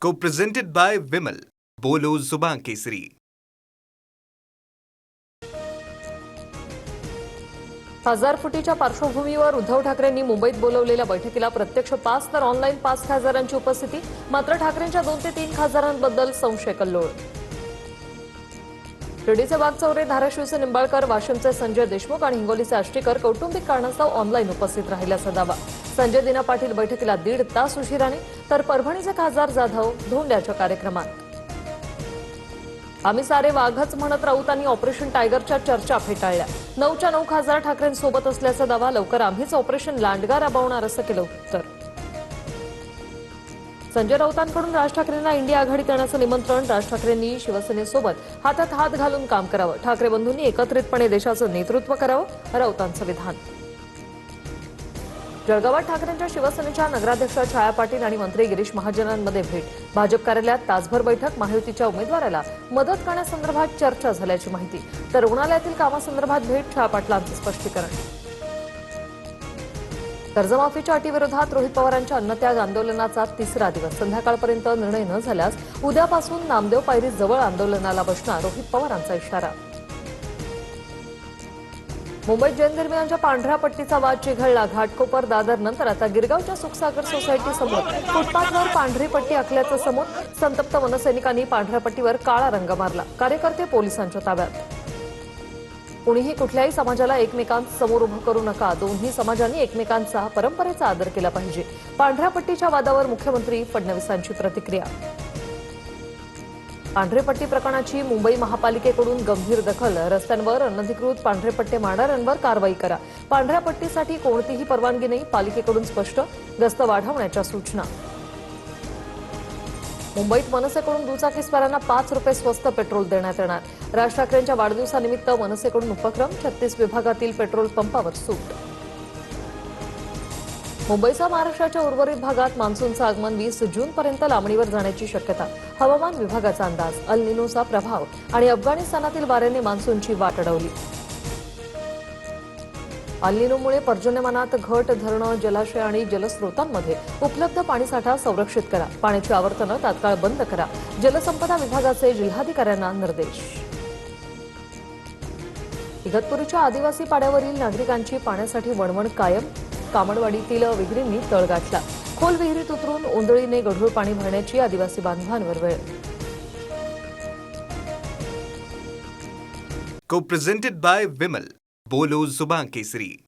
Co-presented by Vimal. बोलो जुबान केसरी. हजार फुटीच्या पार्श्वभूमीवर उद्धव ठाकरेंनी मुंबईत बोलवलेल्या बैठकीला प्रत्यक्ष 5 तर ऑनलाईन 5 खासदारांची उपस्थिती. मात्र ठाकरेंच्या 2 ते 3 खासदारांबद्दल संशय कल्लोळ. शिर्डीचे वाघचौरे, धाराशिवचे निंबाळकर, वाशिमचे संजय देशमुख आणि हिंगोलीचे आष्टीकर कौटुंबिक कारणास्तव ऑनलाईन उपस्थित राहिल्याचा दावा. संजय दिना पाटील बैठकीला 1.5 तास उशिराने, तर परभणीचे खासदार जाधव धोंड्याच्या कार्यक्रमात. आम्ही सारे वाघच म्हणत राऊतांनी ऑपरेशन टायगरच्या चर्चा फेटाळल्या. 9च्या 9 खासदार ठाकरेंसोबत असल्याचा दावा. लवकर आम्हीच ऑपरेशन लांडगा राबवणार असं केलं उत्तर. संजय राऊतांकडून राज ठाकरेंना इंडिया आघाडीत येण्याचं निमंत्रण. राज ठाकरेंनी शिवसेनेसोबत हातात हात घालून काम करावं. ठाकरे बंधूंनी एकत्रितपणे देशाचं नेतृत्व करावं, राऊतांचं विधान. जळगावात ठाकरेंच्या शिवसेनेच्या नगराध्यक्षा छाया पाटील आणि मंत्री गिरीश महाजनांमध्ये भेट. भाजप कार्यालयात तासभर बैठक. महायुतीच्या उमेदवाराला मदत करण्यासंदर्भात चर्चा झाल्याची माहिती. तर रुग्णालयातील कामासंदर्भात भेट. छाया पाटलांचं स्पष्टीकरण. कर्जमाफीच्या अटीविरोधात रोहित पवारांच्या अन्नत्याग आंदोलनाचा 3रा दिवस. संध्याकाळपर्यंत निर्णय न झाल्यास उद्यापासून नामदेव पायरी जवळ आंदोलनाला बसणार, रोहित पवारांचा इशारा. मुंबईत जैन धर्मियांच्या पांढऱ्या पट्टीचा वाद चिघळला. घाटकोपर दादर नंतर आता गिरगावच्या सुखसागर सोसायटी समोर फुटपाथवर पांढरी पट्टी आखल्याचं समोर. संतप्त मनसैनिकांनी पांढऱ्या पट्टीवर काळा रंग मारला. कार्यकर्ते पोलिसांच्या ताब्यात. कुणीही कुठल्याही समाजाला एकमेकांसमोर उभं करू नका. दोन्ही समाजांनी एकमेकांचा परंपरेचा आदर केला पाहिजे. पांढऱ्या पट्टीच्या वादावर मुख्यमंत्री फडणवीसांची प्रतिक्रिया. पांढरेपट्टी प्रकरणाची मुंबई महापालिकेकडून गंभीर दखल. रस्त्यांवर अनधिकृत पांढरेपट्टे मारणाऱ्यांवर कारवाई करा. पांढऱ्या पट्टीसाठी कोणतीही परवानगी नाही, पालिकेकडून स्पष्ट. गस्त वाढवण्याच्या सूचना. मुंबईत मनसेकडून दुचाकीस्वारांना 5 रुपये स्वस्त पेट्रोल देण्यात येणार. राज ठाकरेंच्या वाढदिवसानिमित्त मनसेकडून उपक्रम. 36 विभागातील पेट्रोल पंपावर सूट. मुंबईसह महाराष्ट्राच्या उर्वरित भागात मान्सूनचं आगमन 20 जूनपर्यंत लांबणीवर जाण्याची शक्यता. हवामान विभागाचा अंदाज. अल निनोचा प्रभाव आणि अफगाणिस्तानातील वाऱ्याने मान्सूनची वाट अडवली. अल निनोमुळे पर्जन्यमानात घट. धरणं, जलाशय आणि जलस्रोतांमध्ये उपलब्ध पाणीसाठा संरक्षित करा. पाण्याची आवर्तनं तात्काळ बंद करा. जलसंपदा विभागाचे जिल्हाधिकाऱ्यांना निर्देश. इगतपुरीच्या आदिवासी पाड्यावरील नागरिकांची पाण्यासाठी वणवण कायम. कामडवाडीतील विहिरींनी तळ गाठला. खोल विहिरीत उतरून ओंदळीने गढूळ पाणी भरण्याची आदिवासी बांधवांवर वेळ. Co-presented by Vimal. बोलो जुबान केसरी.